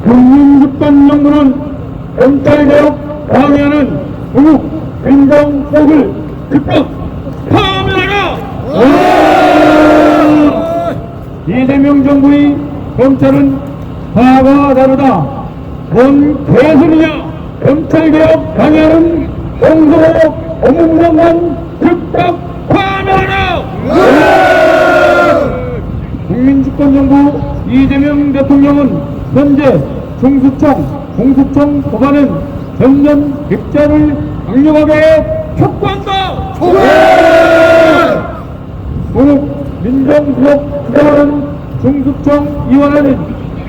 국민주권정부는 검찰개혁 방해하는 국민 민정수석을 즉각 파면하라! 이재명 정부의 검찰은 과거와 다르다. 뭔 개소리냐? 검찰개혁 방해하는 홍성호 법무부 즉각 파면하라! 국민주권정부 이재명 대통령은 현재 중수청, 공수청 법안은 전면 객자를 강력하게 촉구한다! 공업 민정수석 주장하는 중수청 이완하는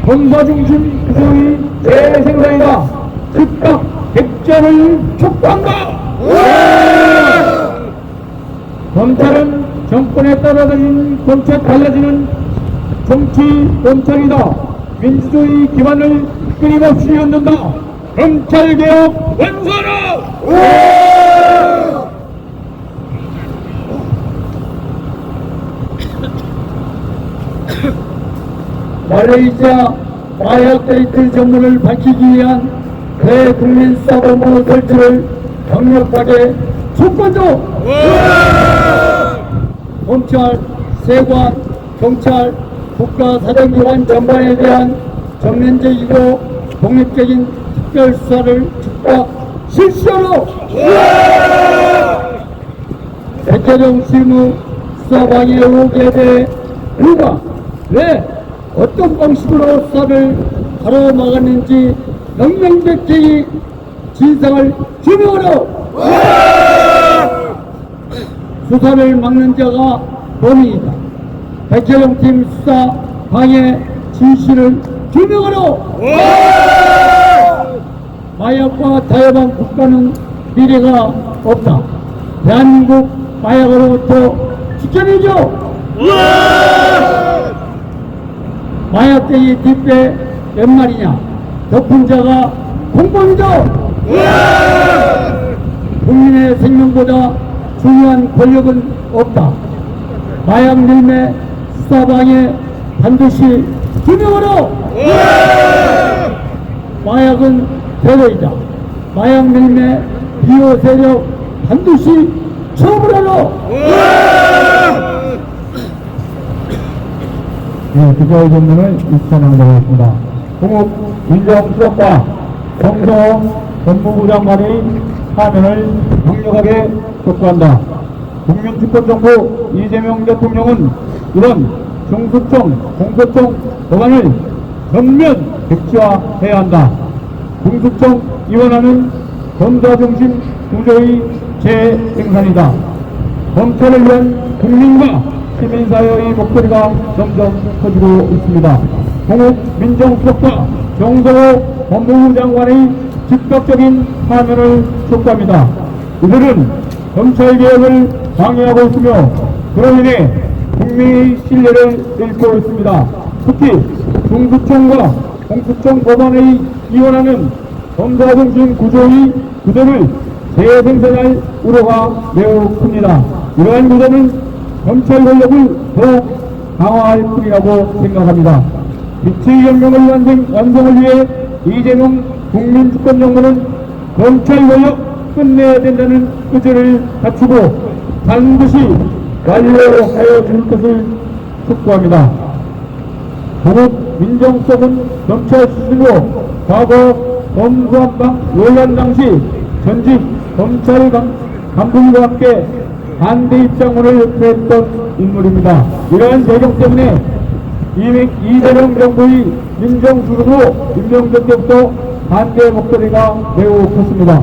검사중심 구조의 재생산이다. 즉각 객자를 촉구한다! 검찰은 정권에 따라다니는 검찰 달라지는 정치 검찰이다. 민주주의 기반을 끊임없이 흔든다. 검찰개혁 완수하라! 말레이시아 마약 데이트 전문을 밝히기 위한 대국민 사법부 설치를 강력하게 촉구한다. 검찰, 세관, 경찰, 국가사정기관 전반에 대한 전면적이고 독립적인 특별수사를 즉각 실시하라. 백혜령 실무 수사방해 의혹에 대해 누가 왜 어떤 방식으로 수사를 가로막았는지 명명백계의 진상을 규명하라. 수사를 막는 자가 범인이다. 백혜령 팀 수사 방해 진실을 규명하라. 마약과 자유반 국가는 미래가 없다. 대한민국 마약으로부터 지켜내죠. 마약쟁이 뒷배 몇 마리냐? 덮은 자가 공범이죠. 국민의 생명보다 중요한 권력은 없다. 마약 밀매 수사방해 반드시 규명하라. 마약은 테러이다. 마약 밀매 비호 세력 반드시 처벌하라. 네, 기자의 전문을 입천하겠습니다. 공업 민정수석과 정성호 법무부 장관의 사면을 강력하게 촉구한다. 국민주권정부 이재명 대통령은 이런 중수청, 공소청 법안을 전면 백지화해야 한다. 공수청 이완하는 검사중심 구조의 재생산이다. 검찰을 위한 국민과 시민사회의 목소리가 점점 커지고 있습니다. 공업 민정수석과 정성호 법무부 장관의 즉각적인 사면을 촉구합니다. 이들은 검찰개혁을 방해하고 있으며 그로 인해 국민의 신뢰를 잃고 있습니다. 특히 중수청과 공수청 법안의 이원하는 검사중심 구조의 구조를 재생산할 우려가 매우 큽니다. 이러한 구조는 검찰 권력을 더욱 강화할 뿐이라고 생각합니다. 빛의 혁명을 완성을 위해 이재명 국민주권정부는 검찰 권력 끝내야 된다는 의지를 갖추고 반드시 완료하여 줄 것을 촉구합니다. 공업 민정수석은 검찰 스스로 과거 검수완박 논란 당시 전직 검찰 간부와 함께 반대 입장문을 냈던 인물입니다. 이러한 배경 때문에 이재명 정부의 민정수석으로 임명된 때부터 반대 목소리가 매우 컸습니다.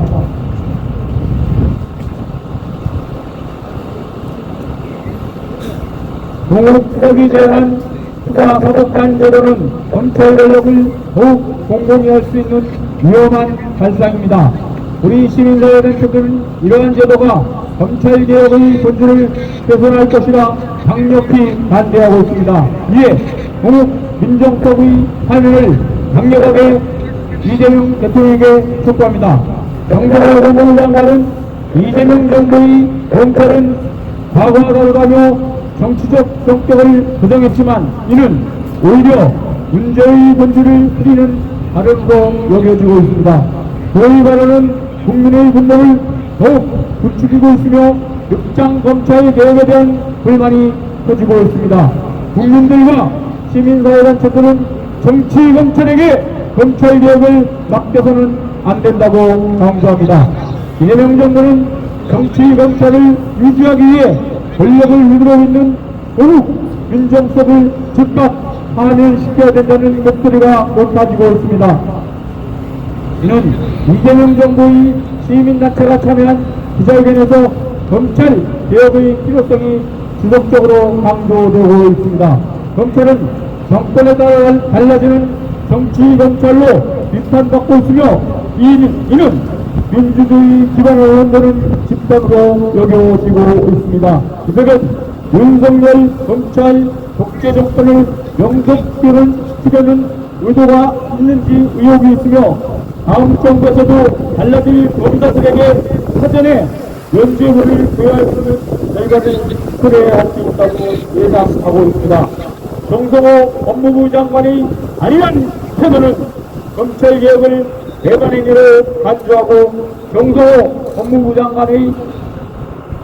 공업수석이 제안한 수사 사법단 제도는 검찰 권력을 더욱 공공히 할 수 있는 위험한 발상입니다. 우리 시민사회 단체들은 이러한 제도가 검찰개혁의 본질을 훼손할 것이라 강력히 반대하고 있습니다. 이에 공업민정수석의 사면을 강력하게 이재명 대통령에게 촉구합니다. 정성호 법무부 장관은 이재명 정부의 검찰은 과거와 다르다며 정치적 성격을 부정했지만 이는 오히려 문제의 본질을 흐리는 발언으로 여겨지고 있습니다. 소위 발언은 국민의 분노를 더욱 부추기고 있으며 육장 검찰 개혁에 대한 불만이 커지고 있습니다. 국민들과 시민사회단체들은 정치 검찰에게 검찰 개혁을 맡겨서는 안 된다고 강조합니다. 이재명 정부는 정치 검찰을 유지하기 위해 권력을 누리고 있는 오후 민정수석을 즉각 파면시켜야 된다는 목소리가 높아지고 있습니다. 이는 이재명 정부의 시민단체가 참여한 기자회견에서 검찰 개혁의 필요성이 지속적으로 강조되고 있습니다. 검찰은 정권에 따라 달라지는 정치 검찰로 비판받고 있으며 이는 민주주의 기반을 흔드는 집단으로 여겨지고 있습니다. 이들은 윤석열 검찰 독재 정권을 명성시키려는 의도가 있는지 의혹이 있으며 다음 정부에서도 달라질 검사들에게 사전에 면죄부를 부여할 수는 결과를 그래야 할 수 있다고 예상하고 있습니다. 정성호 법무부 장관의 아니란 태도는 검찰개혁을 대반행위로 간주하고 정성호 법무부 장관의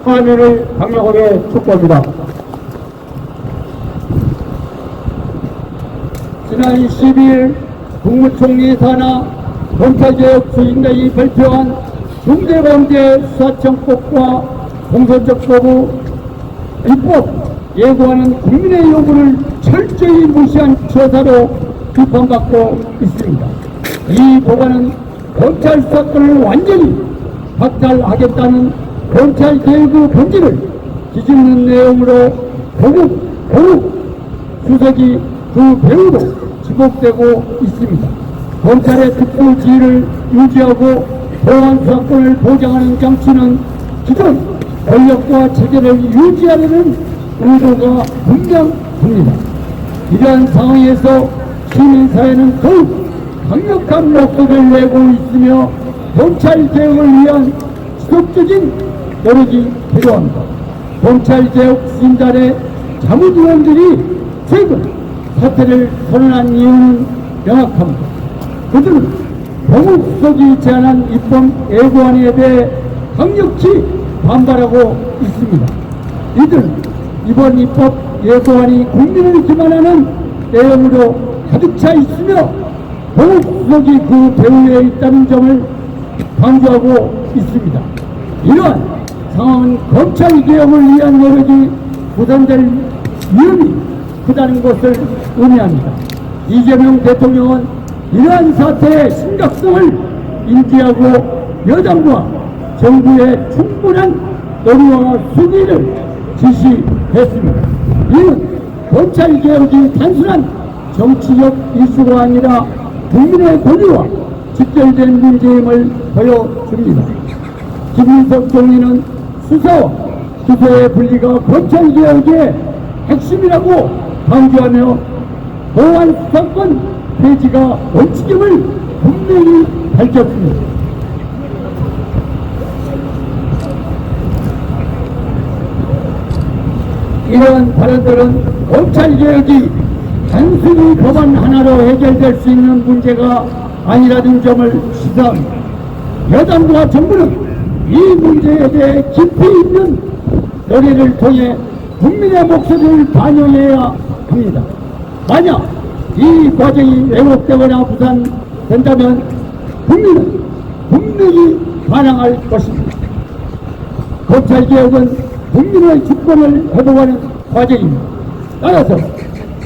파면을 강력하게 촉구합니다. 지난 12일 국무총리 산하 검찰개혁 추진단이 발표한 중대범죄수사청법과 공소적법의 입법 예고하는 국민의 요구를 철저히 무시한 처사로 비판받고 있습니다. 이 법안은 검찰 수사권을 완전히 박탈하겠다는 검찰개혁의 본질을 뒤집는 내용으로 고국 수석이 그 배후로 지목되고 있습니다. 검찰의 특수 지위를 유지하고 보안 수사권을 보장하는 장치는 기존 권력과 체계를 유지하려는 의도가 분명합니다. 이러한 상황에서 시민사회는 더욱 강력한 목소리를 내고 있으며 검찰개혁을 위한 지속적인 노력이 필요합니다. 검찰개혁 추진단의 자문위원들이 최근 사퇴를 선언한 이유는 명확합니다. 그들은 법무부석이 제안한 입법 예고안에 대해 강력히 반발하고 있습니다. 이들은 이번 입법 예고안이 국민을 기만하는 내용으로 가득 차 있으며 법무부석이 그 배후에 있다는 점을 강조하고 있습니다. 이러한 상황은 검찰개혁을 위한 노력이 부담될 위험이 크다는 것을 의미합니다. 이재명 대통령은 이러한 사태의 심각성을 인지하고 여당과 정부의 충분한 논의와 수기를 지시했습니다. 이는 검찰개혁이 단순한 정치적 이슈가 아니라 국민의 권리와 직결된 문제임을 보여줍니다. 김인석 총리는 수사와 기소의 분리가 검찰개혁의 핵심이라고 강조하며 보안 수사권 폐지가 원칙임을 분명히 밝혔습니다. 이러한 발언들은 검찰개혁이 단순히 법안 하나로 해결될 수 있는 문제가 아니라는 점을 시사합니다. 여당과 정부는 이 문제에 대해 깊이 있는 논의를 통해 국민의 목소리를 반영해야 합니다. 만약 이 과정이 왜곡되거나 무산된다면 국민은 분명히 반항할 것입니다. 검찰개혁은 국민의 주권을 회복하는 과정입니다. 따라서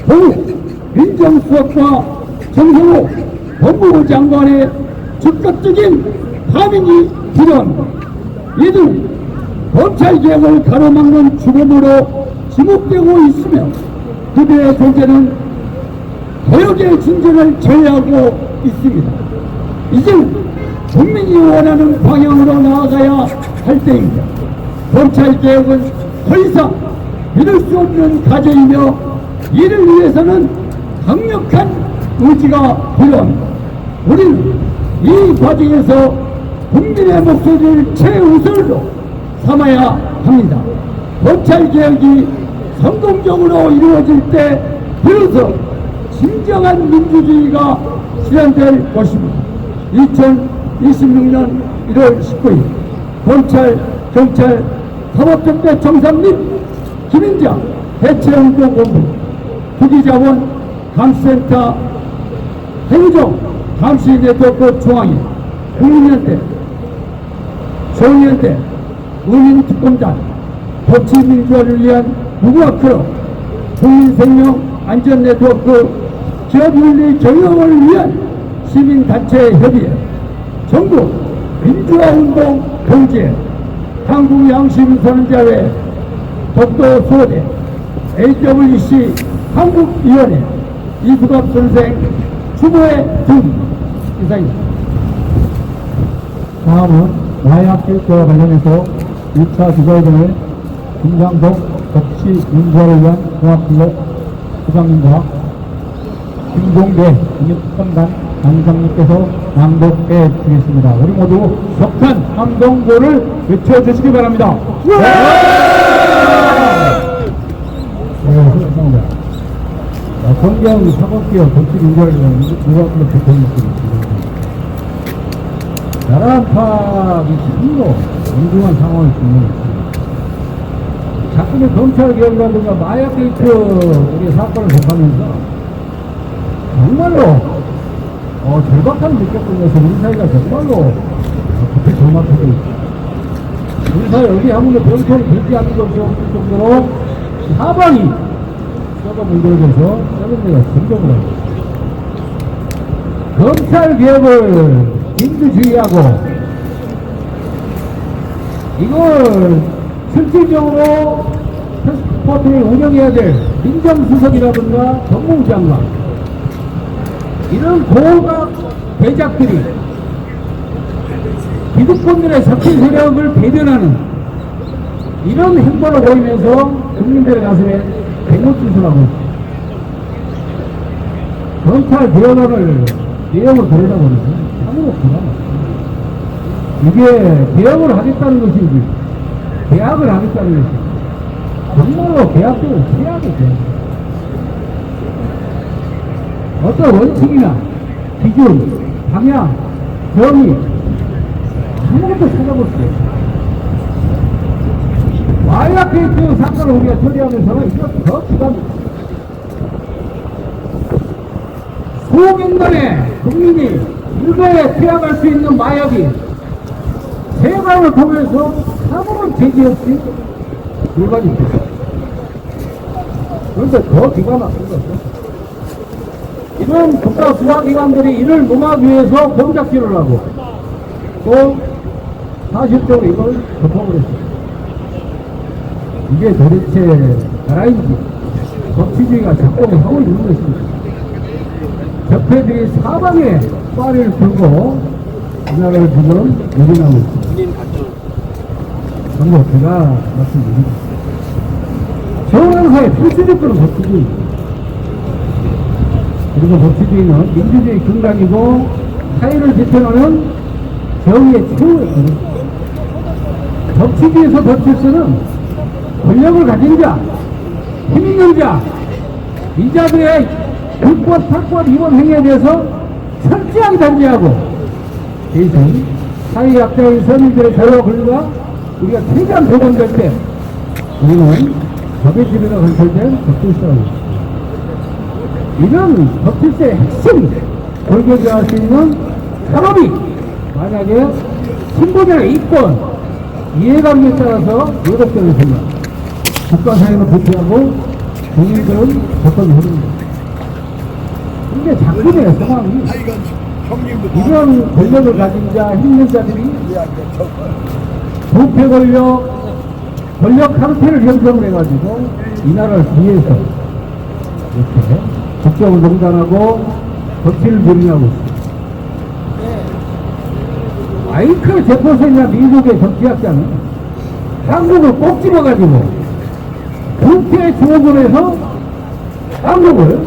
더욱 민정수석과 정성호 법무부 장관의 즉각적인 파면이 필요합니다. 이들은 검찰개혁을 가로막는 주범으로 지목되고 있으며 그들의 존재는 개혁의 진전을 제외하고 있습니다. 이제는 국민이 원하는 방향으로 나아가야 할 때입니다. 검찰개혁은 더 이상 믿을 수 없는 과제이며 이를 위해서는 강력한 의지가 필요합니다. 우리는 이 과정에서 국민의 목소리를 최우선으로 삼아야 합니다. 검찰개혁이 성공적으로 이루어질 때 비로소 진정한 민주주의가 실현될 것입니다. 2026년 1월 19일 검찰, 경찰, 사법정대 정상 및 김인자 대체운동본부 투기자본 감센터 행정 감시 네트워크 중앙위 국민연대 정의연대 의민특검단 법치민주화를 위한 무궁화클럽 국민생명안전네트워크 기업윤리 경영을 위한 시민단체 협의회 전국 민주화운동 경제 한국양심선언자회 독도수호대 AWC 한국위원회 이수갑 선생 추모의 등 이상입니다. 다음은 마약 교육과 관련해서 1차 기자회견을 김상석 법치민주화를 위한 종합클럽 부장님과 김동대 인력특검단 단장님께서 낭독해 주겠습니다. 우리 모두 격한 함동고를 외쳐주시기 바랍니다. 감사합니다. 정경 사법개혁 법치민주화를 위한 종합클럽 대표님께서 나라 파악이 참으로 엉뚱한 상황을 직면했습니다. 자꾸는 검찰개혁이라든가 마약 게이트 우리 사건을 접하면서 정말로 절박함을 느꼈으면서 우리 사회가 정말로 그렇게 절박하고 있습니다. 우리 사회 어디 한 번도 병통이 되지 않는 것이 없을 정도로 사방이 썩어 문제돼서 썩은 데가 점점을 합니다. 검찰개혁을 민주주의하고 이걸 실질적으로 패스트포트를 운영해야 될 민정수석이라든가 법무부 장관 이런 고각 대작들이 기득권들의 섞인 세력을 배변하는 이런 행보를 보이면서 국민들의 가슴에 백목짓을 하고 있습니다. 검찰 개혁안을 내용을 들여다보니까 참으로 불안합니다. 이게 개혁을 하겠다는 것인지 계약을 하겠다는 것인지 정말로 계약적으로 최악의 계약. 어떤 원칙이나 기준, 방향, 정의 아무것도 찾아볼 수 없어요. 마약 게이트 사건을 우리가 처리하면서는 이것 더 기갑니다. 수억인 만에 국민이 일거에 투약할 수 있는 마약이 세관을 통해서 아무런 제지 없이 불가지 됐어요. 그런데 더 기가 막힌 거죠. 이런 국가 수사기관들이 이를 농하기 위해서 공작질을 하고 또 사실적으로 이걸 덮어버렸어요. 이게 도대체 나라인지 법치주의가 작동을 하고 있는 것입니다. 적폐들이 사방에 빠리를 들고 이 나라를 지금 유린하고 있습니다. 정말 제가 말씀드립니다. 정상사의 필수적으로 법치주의입니다. 그리고 법치주의는 민주주의 근간이고 사회를 지탱하는 정의의 최후였거든요. 법치주의에서 법치스는 권력을 가진 자, 힘 있는 자, 이 자들의 불법, 탈법, 위법 행위에 대해서 철저하게 단죄하고 대신 사회약자인 서민들의 자유와 권리가 우리가 최대한 보건될 때 우리는 법의 지배가 관철된 법질서입니다. 이런 법질서의 핵심 골격을 수 있는 산업이 만약에 신분의 이권, 이해관계에 따라서 요독되는 순간 국가사회는 부패하고 국민들은 접근이 흐릅니다. 근데 작품의 상황이 이런 권력을 가진 자, 힘있는 자들이 부패 권력 카르텔을 형성을 해가지고 이 나라를 위해서 이렇게 국정을 농단하고 법치를 정리하고 있습니다. 마이클 제퍼슨이나 미국의 정치학자는 한국을 꼭 집어가지고 부패 주호군에서 한국을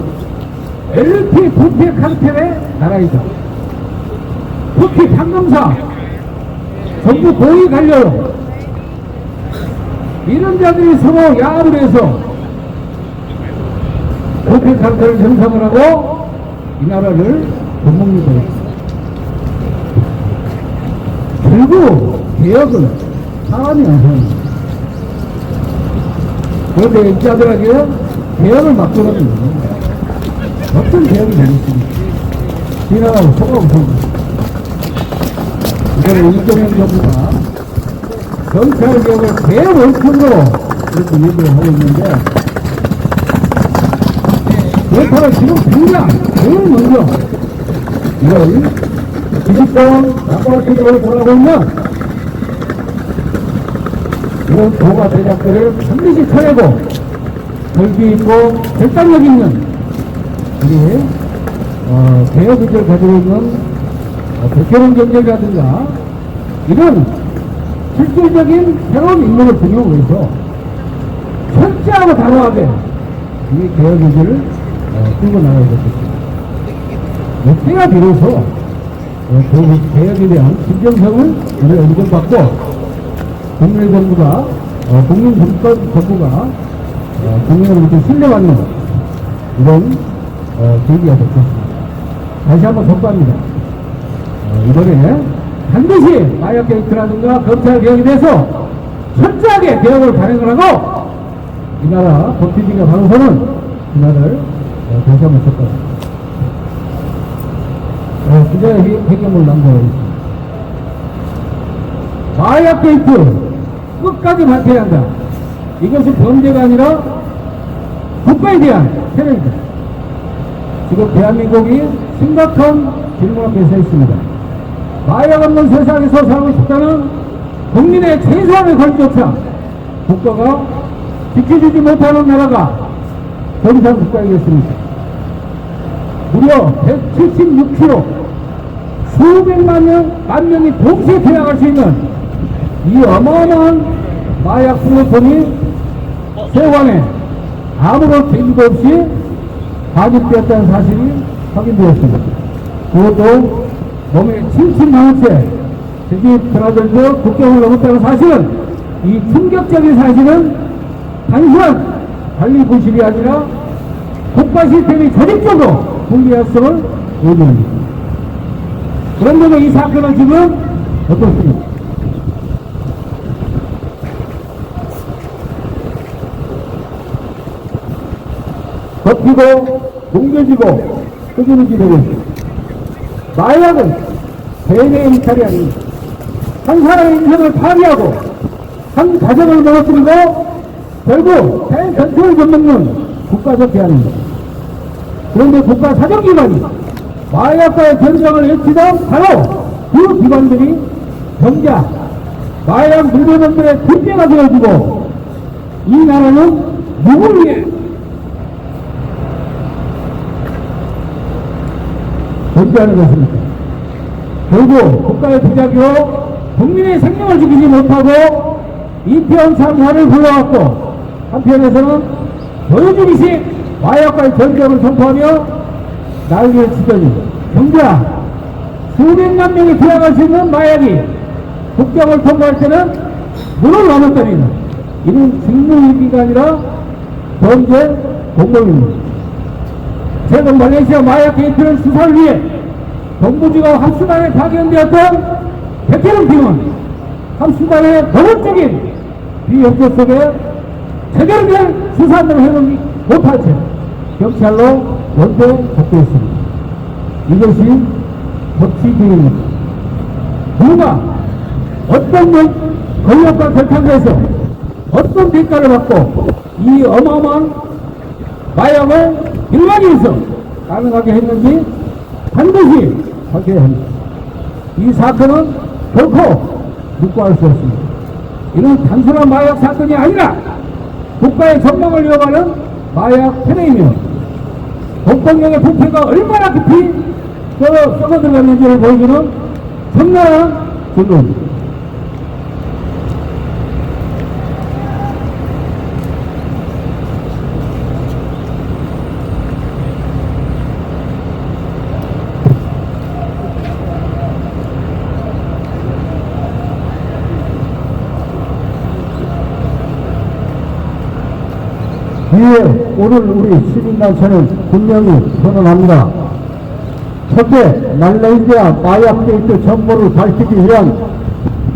LP 부패 카르텔의 나라이다. 특히 판검사, 정부 고위 관료 이런 자들이 서로 야합을 해서 도피 상태를 형성을 하고 이 나라를 본목리고 했습니다. 결국 개혁은 사람이 완성입니다. 그런데 인자들에게 개혁을 맡겨놓은 어떤 개혁이 되겠습니까? 지나가고 속아고 속니다. 이거는 이재명 정부가 경찰 개혁을 대원천으로 이렇게 얘기를 하고 있는데, 그렇다면 지금 당장 제일 먼저 이걸 기득권 낙관식으로 돌아가고 있는 이런 도가 대작들을 반드시 쳐내고 결기 있고 결단력 있는 우리 개혁 의지를 가지고 있는 백혜련 경제라든가 이런 실질적인 새로운 인물을 등용을 해서 철저하고 단호하게 이 개혁 의지를 끌고 나가야 되겠습니다. 이때가 비로소 그 개혁에 대한 진정성을 우리가 인정받고 국민의 정부가 국민 정부가 국민으로부터 신뢰받는 이런 계기가 됐습니다. 다시 한번 촉구합니다. 이번에 반드시 마약 게이트라든가 검찰 개혁에 대해서 철저하게 개혁을 발행을 하고 이 나라 법치주의가 바로서는 이 나라를 다시 한번 촉구합니다. 기자의 배경을 남겨있습니다. 마약 게이트 끝까지 밝혀야 한다. 이것은 범죄가 아니라 국가에 대한 테러입니다. 지금 대한민국이 심각한 질문 앞에 서 있습니다. 마약 없는 세상에서 살고 싶다는 국민의 최소한의 권리조차 국가가 지켜주지 못하는 나라가 더 이상 국가이겠습니까? 무려 176kg 수백만 만 명이 동시에 투약할 수 있는 이 어마어마한 마약 수요품이 세관에 아무런 계기도 없이 반입되었다는 사실이 확인되었습니다. 그것도 몸에 침침한 채 저기 드나들고 국경을 넘었다는 사실은, 이 충격적인 사실은 단순한 관리 부실이 아니라 국가 시스템이 조직적으로 붕괴했음을 의미합니다. 그런데도 이 사건은 지금 어떻습니까? 덮이고 뭉개지고 흑인이 되고 있습니다. 마약은 개인의 일탈이 아닙니다. 한 사람의 인생을 파괴하고 한 가정을 무너뜨리고 결국 대 전체를 접먹는 국가적 대안입니다. 그런데 국가 사정기관이 마약과의 전쟁을 외치던 바로 그 기관들이 정작 마약 물배범들의 군대가 되어주고 이 나라는 누구를 위해 존재하는 것입니까? 결국 국가의 부작위로 국민의 생명을 지키지 못하고 이태원 참사를 불러왔고, 한편에서는 보여주기식 마약과의 전쟁을 선포하며 난리를 치더니 정작 수백만 명이 투약할 수 있는 마약이 국경을 통과할 때는 문을 넘었다니 이는 직무유기가 아니라 범죄 공범입니다. 최근 말레이시아 마약 게이트를 수사를 위해 정부지가 합수단에 파견되었던 백혜련 팀은 합수단의 노골적인 비협조 속에 제대로 된 수사를 해놓지 못한 채 경찰로 원대 복구했습니다. 이것이 법치주의입니다. 누가 어떤 권력과 결탁에서 어떤 대가를 받고 이 어마어마한 마약을 일반인에서 가능하게 했는지 반드시 밝혀야 합니다. 이 사건은 결코 묵과할 수 없습니다. 이는 단순한 마약 사건이 아니라 국가의 전망을 이어가는 마약 테러이며 공권력의 부패가 얼마나 깊이 썩어들어갔는지를 보여주는 적나라한 증거입니다. 이에 오늘 우리 시민단체는 분명히 선언합니다. 첫째, 말레이시아 마약 게이트 정보를 밝히기 위한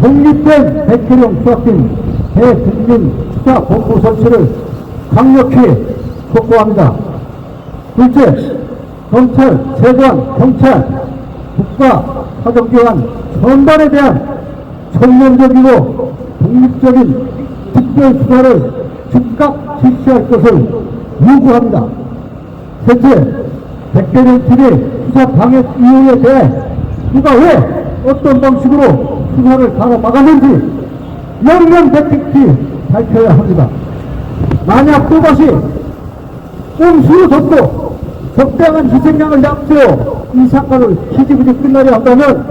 독립된 백혜령 수사팀 대국민 수사본부 설치를 강력히 촉구합니다. 둘째, 검찰, 세관, 경찰, 국가, 사정기관 전반에 대한 전면적이고 독립적인 특별 수사를 즉각 실시할 것을 요구합니다. 셋째, 백혜령 팀의 수사 방해 이유에 대해 누가 왜 어떤 방식으로 수사를 가로막았는지 명명백백히 밝혀야 합니다. 만약 또다시 꼼수로 덮고 적당한 희생양을 약세워 이 사건을 희지부지 끝나려 한다면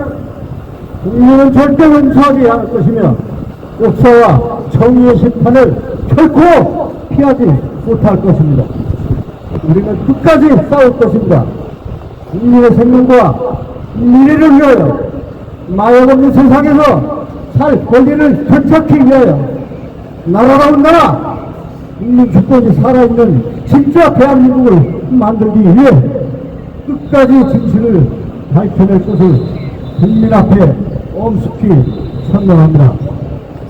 국민은 절대 용서하지 않을 것이며 역사와 정의의 심판을 결코 피하지 못할 것입니다. 우리는 끝까지 싸울 것입니다. 국민의 생명과 미래를 위하여 마약 없는 세상에서 살 권리를 되찾기 위하여 나라다운 나라, 국민 주권이 살아있는 진짜 대한민국을 만들기 위해 끝까지 진실을 밝혀낼 것을 국민 앞에 엄숙히 선언합니다.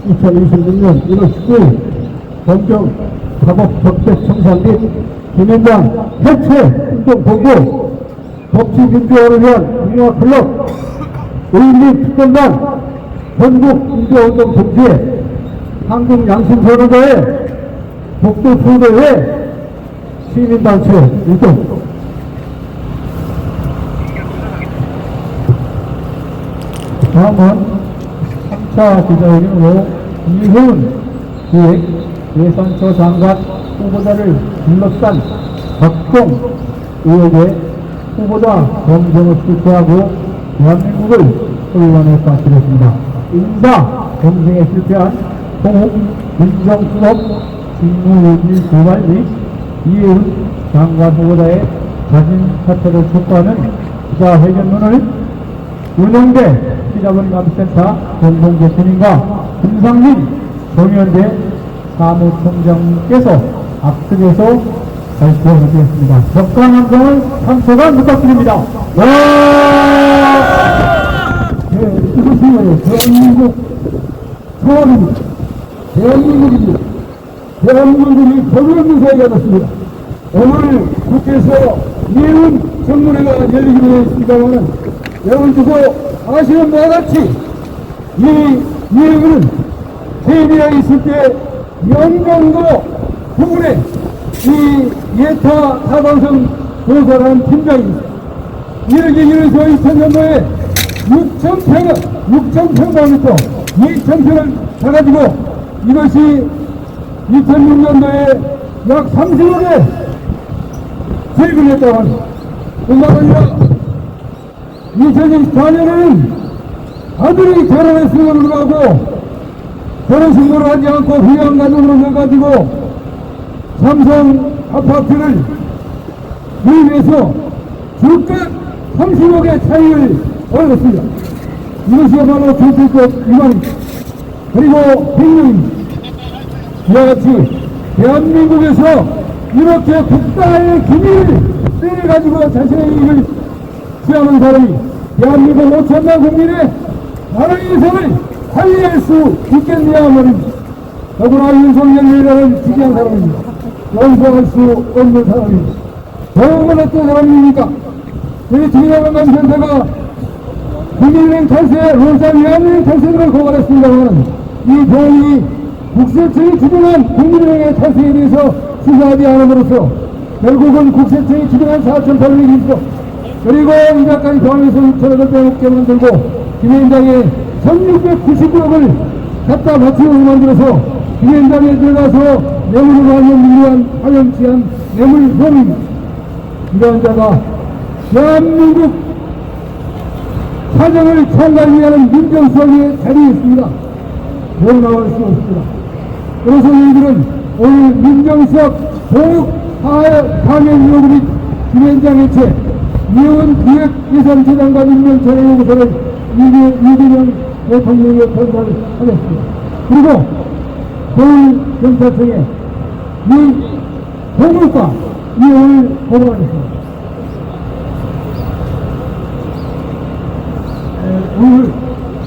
2026년 1월 19일 검경 사법적대청산 및 김앤장 해체 운동 보고 법치민주화를 위한 민주화클럽 의미특검단 전국민주화운동 동지회 한국양심선언대회 독도수도회 시민단체 운동. 다음은 3차 기자회견으로 이훈 기획 예산처 장관 후보자를 둘러싼 박동 의혹의 후보자 검증을 실패하고 대한민국을 혼란에 빠뜨렸습니다. 인사 검증에 실패한 홍옥 민정수석 직무유지 고발 및 이혜훈 장관 후보자의 자진 사퇴를 촉구하는 기자회견문을 운영대 기자본감센터 전동대표님과 김상민 정의원대 사무총장님께서 압축해서 발표하겠습니다. 적당한성을 3초간 부탁드립니다. 와! 네, 이것이 대한민국 초월입니다. 대한민국입니다. 대한민국이 법원무사에 가졌습니다. 오늘 국회에서 이혜훈 청문회가 열리기로 했습니다만 여러분 두고 아시는 바와 같이 이 이혜훈은 KBI에 있을 때 영종도 부근에 이 예타 사방성 조사라는 팀장입니다. 이렇게 이래서 2000년도에 6,000평방부터 2,000평을 사가지고 이것이 2006년도에 약 30억에 세입을 했다고 합니다. 뿐만 아니라 2024년에는 아들이 결혼했음에도 불구하고 결혼신고를 하지 않고 부양가족으로 해가지고 삼성 아파트를 구입해서 주가 30억의 차익을 얻었습니다. 이것이야말로 정치적 위반입니다. 그리고 백령입니다. 이와 같이 대한민국에서 이렇게 국가의 기밀을 빼가지고 자신의 이익을 취하는 사람이 대한민국 5천만 국민의 나라의 예산을 관리할 수 있겠느냐 말입니다. 더구나 윤석열이라는 지지한 사람입니다. 용서할 수 없는 사람입니다. 더욱은 어떤 사람입니까? 우리 김영환 감사가 국민은행 탈세, 로자미안은행 탈세를 고발했습니다만 이 병이 국세청이 주장한 국민은행의 탈세에 대해서 수사하지 않음으로써 결국은 국세청이 주장한 4,820억 그리고 이자까지 포함해서 6,800억 만들고 김현장에 1,699억을 갖다 바치고 만들어서 김현장에 들어가서 뇌물을 하는 유한 파렴치한 뇌물범입니다. 이러한 자가 대한민국 사정을 총괄위하는 민정수석의 자리에 있습니다. 못 나올 수 없습니다. 그래서 저희들은 오늘 민정수석 보육 방해 의혹 및 김현장 해체 이혜훈 기획예산처장과 임명철회 요구서를 이재명 대통령에 전달을 하겠습니다. 그리고 서울경찰청에 이 보물과 이혼을 보고하겠습니다. 오늘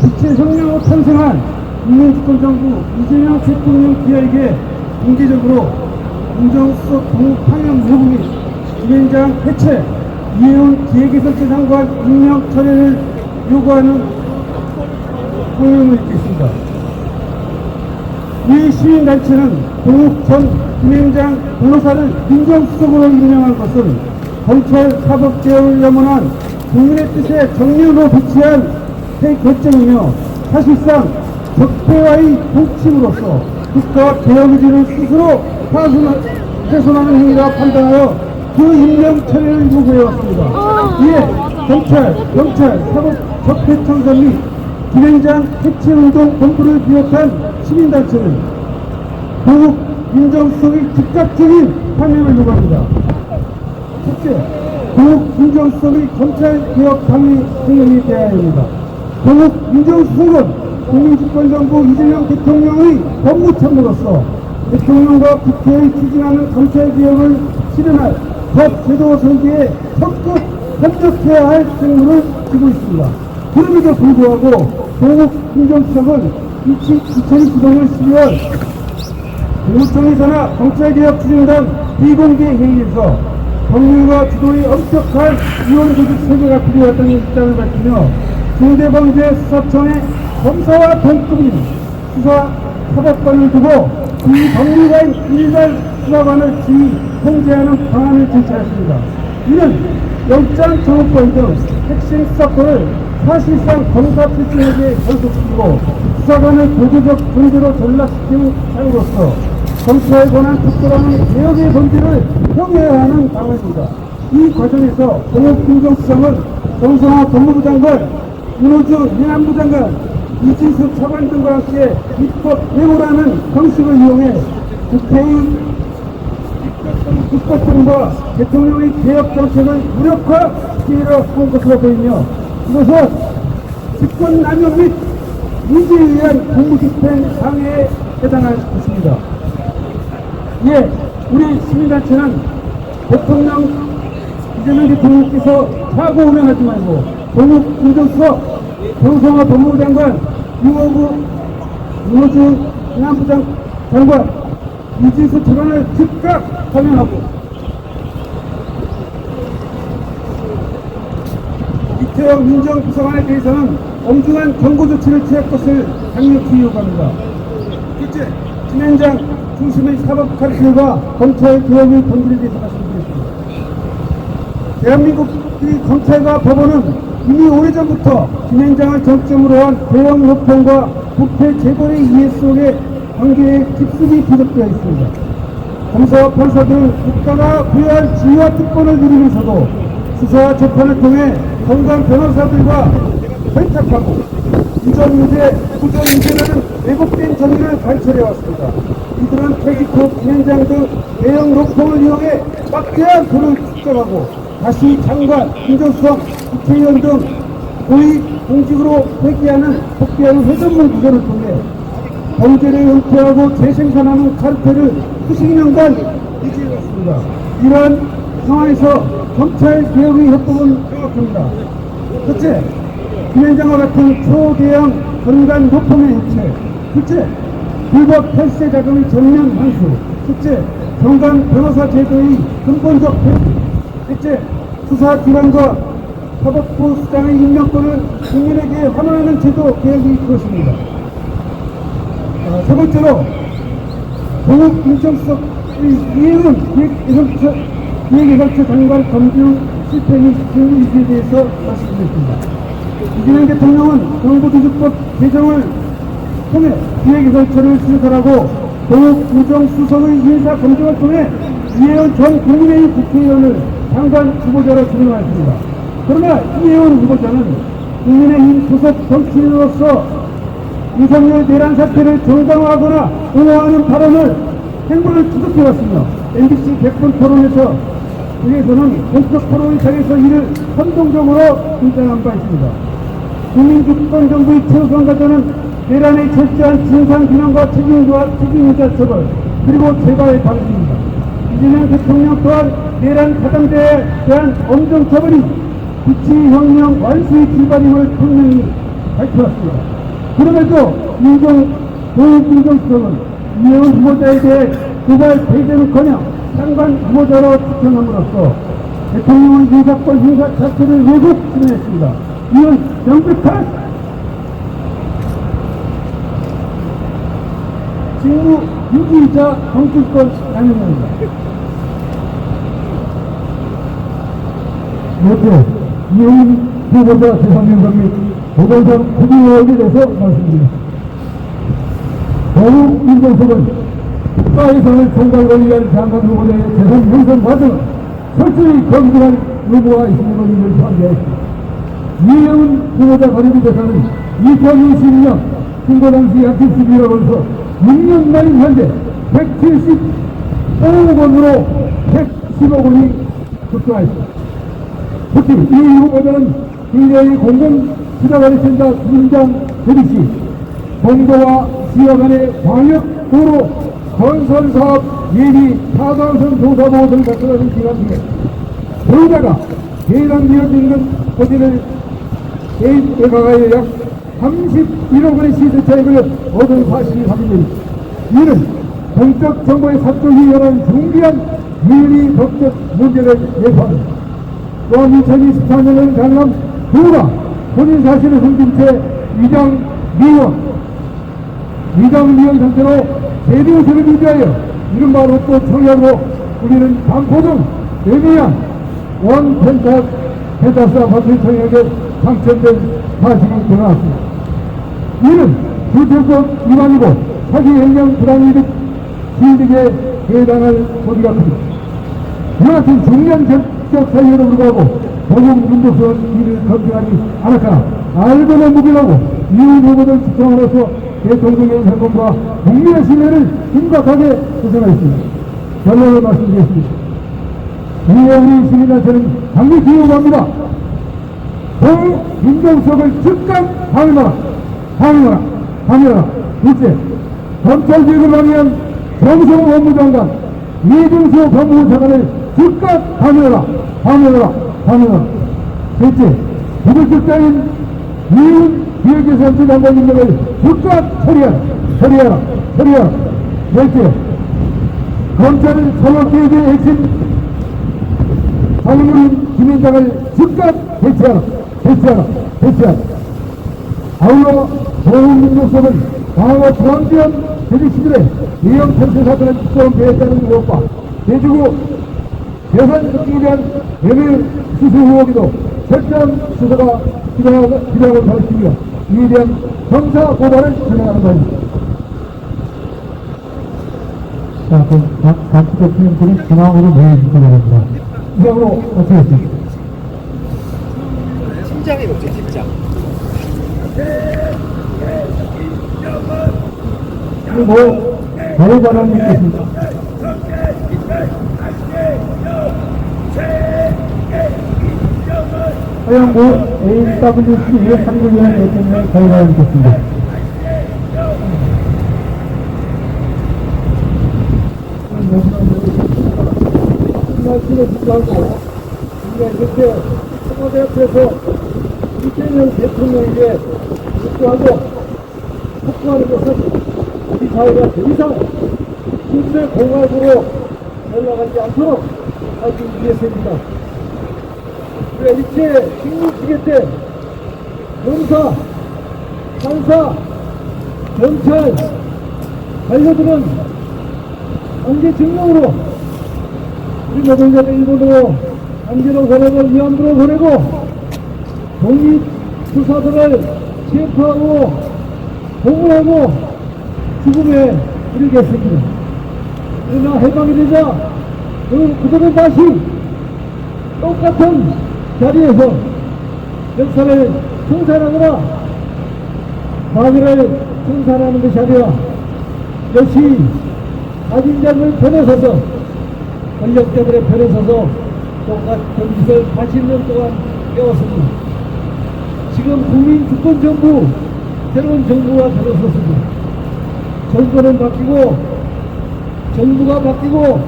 국제혁명으로 탄생한 국민주권정부 이재명 대통령 기하에게 공개적으로 공정수석 동파면 요구 및 김현장 해체, 이해운 기획개설체 장관 임명 철회를 요구하는 성명을 읽겠습니다. 이 시민단체는 동욱 전 김현장 변호사를 민정수석으로 임명한 것은 검찰 사법개혁을 염원한 국민의 뜻에 정면으로 비치한 결정이며 사실상 적폐와의 동침으로서 국가 개혁 의지를 스스로 훼손하는 행위라 판단하여 그 임명 처리를 요구해왔습니다. 이에 경찰, 사법 적폐청산 및 김현장 해체운동 본부를 비롯한 시민단체는 동욱 민정수석의 즉각적인 파면을 요구합니다. 첫째, 동욱 민정수석의 검찰개혁 방해 행위에 대하여입니다. 동욱 민정수석은 국민주권정부 이재명 대통령의 법무참모로서 대통령과 국회의 추진하는 검찰개혁을 실현할 법 제도 설계에 적극 협력해야 할 책무를 지고 있습니다. 그럼에도 불구하고 동욱 민정수석은 2025년 12월 국무총리사나 검찰개혁 추진단 비공개 회의에서 법률과 주도의 엄격한 위원 조직 설계가 필요하다는 입장을 밝히며 중대범죄수사청의 검사와 동급인 수사사법관을 두고 이 법률가인 일반 수사관을 지휘, 통제하는 방안을 제시했습니다. 이는 영장 정보권 등 핵심 수사권을 사실상 검사 출신에게 전속시키고 수사관을 보조적 존재로 전락시키는 차이로서 검찰 권한 특별하는 개혁의 본질을 폄훼하는 방안입니다. 이 과정에서 동욱 민정수석은 정성화 법무부 장관, 윤호주 행안부 장관, 이진수 차관 등과 함께 입법 회고라는 방식을 이용해 국회의 입법권과 대통령의 개혁 정책을 무력화시키려 한 것으로 보이며 이것은 직권남용 및 인지에 의한 공무집행 방해에 해당할 것입니다. 예, 우리 시민단체는 대통령 이재명 대통령께서 사고 운행하지 말고 동욱 민정수석, 정성화 법무부 장관, 윤호주 행안부 장관, 이진수 차관을 즉각 파면하고 이태영 민정비서관에 대해서는 엄중한 경고 조치를 취할 것을 강력히 요구합니다. 둘째, 김현장 중심의 사법 카르텔과 검찰 개혁의 본질에 대해서 말씀드리겠습니다. 대한민국의 검찰과 법원은 이미 오래전부터 김현장을 정점으로 한 대형 협동과 부패 재벌의 이해 속에 관계에 깊숙이 부적되어 있습니다. 검사와 판사들은 국가가 부여한 지휘와 특권을 누리면서도 수사와 재판을 통해 건강 변호사들과 결탁하고 이전 유죄, 후전 유죄라는 왜곡된 정의를 관철해왔습니다. 이들은 퇴직 후 김현장 등 대형 로펌을 이용해 막대한 돈을 축적하고 다시 장관, 민정수석, 국회의원 등 고위 공직으로 복귀하는 회전문 구조를 통해 범죄를 은폐하고 재생산하는 카르텔을 수십 년간 유지해왔습니다. 이러한 상황에서 검찰 개혁의 협법은 명확합니다. 첫째, 김현장과 같은 초대형 건강 로펌의 해체. 둘째, 불법 탈세 자금의 전면 환수. 셋째, 건강 변호사 제도의 근본적 폐기. 넷째, 수사기관과 사법부 수장의 임명권을 국민에게 환원하는 제도 개혁이 그것입니다. 세 번째로 동욱 민정수석의 이해운 기획개설처 장관 검증 실패 및 직무 유지에 대해서 말씀드리겠습니다. 이재명 대통령은 정부조직법 개정을 통해 기획개설처를 신설하고 동욱 민정수석의 인사 검증을 통해 이해운 전 국민의힘 국회의원을 장관 후보자로 지명하였습니다. 그러나 이해운 후보자는 국민의힘 소속 정치인으로서 윤석열 내란 사태를 정당화하거나 옹호하는 발언을 행보를 지속해왔으며 MBC 100분 토론에서 위에서는 본격 토론의 자리에서 이를 선동적으로 주장한 바 있습니다. 국민주권정부의 최우선 과제는 내란의 철저한 진상규명과 책임자 처벌 그리고 재발의 방지입니다. 이재명 대통령 또한 내란 사상자에 대한 엄정 처벌이 부치혁명 완수의 출발임을 분명히 밝혀왔습니다. 그럼에도 보훈민정수석은 이혜원 후보자에 대해 고발 배제는커녕 상관 후보자로 추천함으로써 대통령의 인사권 행사 자체를 왜곡 진행했습니다. 이는 명백한 직무 유기이자 정치권 남용입니다. 이렇게 이혜원 후보자 재산명상 및 보건상 부기 의혹에 대해서 말씀드리겠습니다. 보훈민정수석은 국가 예산을 총괄하기 위한 장관 후보자의 재산 형성 과정을 철저히 검증한 의무가 있음을 이를 판결했습니다. 이혜원 후보자 관련 재산은 2022년 신고 당시 약 71억원에서 6년 만인 현재 175억 원으로 110억 원이 급증하였습니다. 특히 이 후보자는 굉장히 공공지자관리센터 팀장 대리 시 정부와 지역 간의 광역도로 건설사업 예비 타당성 조사보호 등을 작성하는 기간 중에 배우자가 해당 지역 인근 토지를 개입에 가하여 약 31억 원의 시세 차익을 얻은 사실이 확인됩니다. 이는 공적 정보의 삭제에 관한 중대한 윤리 법적 문제를 예고합니다. 또한 2024년에는 강남 부가 본인 사실을 숨긴 채 위장 미원 상태로 대리우수를 유지하여 이른바 로또 청약으로 우리는 반포동 애매한 원펜타스와 박수 청약에 당첨된 사실이 드러났습니다. 이는 주체법 위반이고 사기 횡령 불황이득 시득에 해당할 소지가 큽니다. 이와 같은 중요한 정적 사유에도 불구하고 보건민정수석은 이를 검증하지 않았거나 알거나 무결하고 이혼 후보들 추천으로서 대통령의 사건과 국민의 신뢰를 심각하게 훼손하였습니다. 결론을 말씀드리겠습니다. 이에 우리 시민단체는 강력히 요구합니다. 보훈민정수석을 즉각 방해하라. 둘째, 검찰개혁을 방해한 정성호 법무장관, 이준수 법무부 장관을 즉각 방해하라. 셋째, 부득적인 이윤 기획재산부 장관 임명을 즉각 처리하라. 넷째, 검찰은 선거개혁의 핵심 장인물인 김현장을 즉각 배치하라. 아울러 보훈민정수석은 과거 불황지원 대리 시절에 대형 편세 사건을 직접 배했다는 의혹과 대주고 재산 습득에 대한 매매 수수 의혹에도 철저한 수사가 필요하고 가르치며 이에 대한 형사 고발을 진행하는 것입니다. 자, 그럼 각 대표님들이 중앙으로 모여주시기 바랍니다. 이상으로 마치겠습니다. 팀장이 뭐지, 팀장? 그리고 바로 발언이 있겠습니다. 허영구 AWC의 상무위원 대통령의 발언을 있겠습니다. 말씀을 듣고 우리가 이렇게 청와대 앞에서 이재명 대통령에게 요구하고 촉구하는 것은 우리 사회가 더 이상 국제 공화국으로 연락하지 않도록 하기 위해서입니다. 우리가 일체 식민지계 때 검사, 판사, 경찰, 관료들은 강제 증명으로 우리 노동자를 일본으로 강제로 보내고 위안부로 보내고 독립투사들을 체포하고 고문하고 죽음에 이르게 했습니다. 그러나 해방이 되자 그들은 다시 똑같은 자리에서 역사를 청산하거나 과거를 청산하는 것이 아니라 역시 가진자들 편에 서서 권력자들의 편에 서서 똑같은 짓을 80년 동안 배웠습니다. 지금 국민 주권 정부, 새로운 정부가 들어섰습니다. 정권은 바뀌고 정부가 바뀌고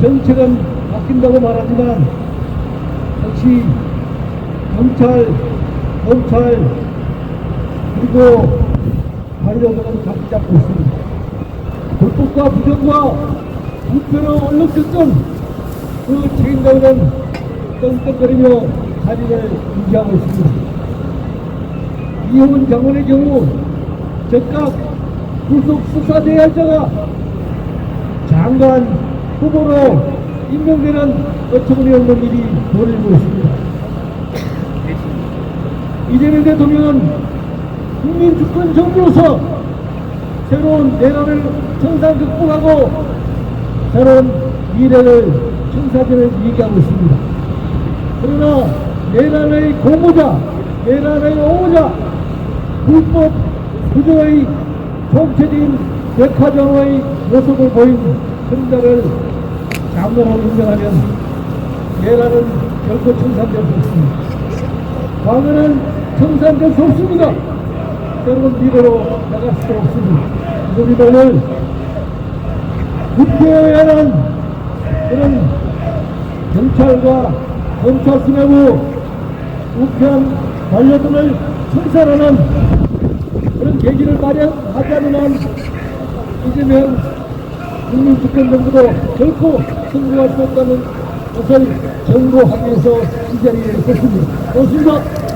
정책은 바뀐다고 말하지만 역시 경찰, 검찰 그리고 관료들은 자꾸 잡고 있습니다. 불법과 부정과 부패를 얼룩졌던 그 책임자들은 떵떵거리며 자리를 유지하고 있습니다. 이효원 장관의 경우 즉각 구속 수사대행자가 장관 후보로 임명되는 어처구니없는 일이 벌어지고 있습니다. 이재명 대통령은 국민주권 정부로서 새로운 내란을 청산 극복하고 새로운 미래를 청사진을 얘기하고 있습니다. 그러나 내란의 공모자, 내란의 옹호자, 불법 부정의 정체적인 백화점의 모습을 보인 그런 자를 장관으로 임명하면 내란은 결코 청산될 수 없습니다. 과거는 청산될 수 없습니다. 새로운 미래로 나갈 수 없습니다. 우리들을 부패해야 하는 그런 경찰과 검찰 수뇌부 우편 관료들을 청산하는 그런 계기를 마련하자는 한 이재명 국민주권정부도 결코 성공할 수 없다는 것을 정보하기 위해서 이 자리에 있었습니다. 고맙습니다.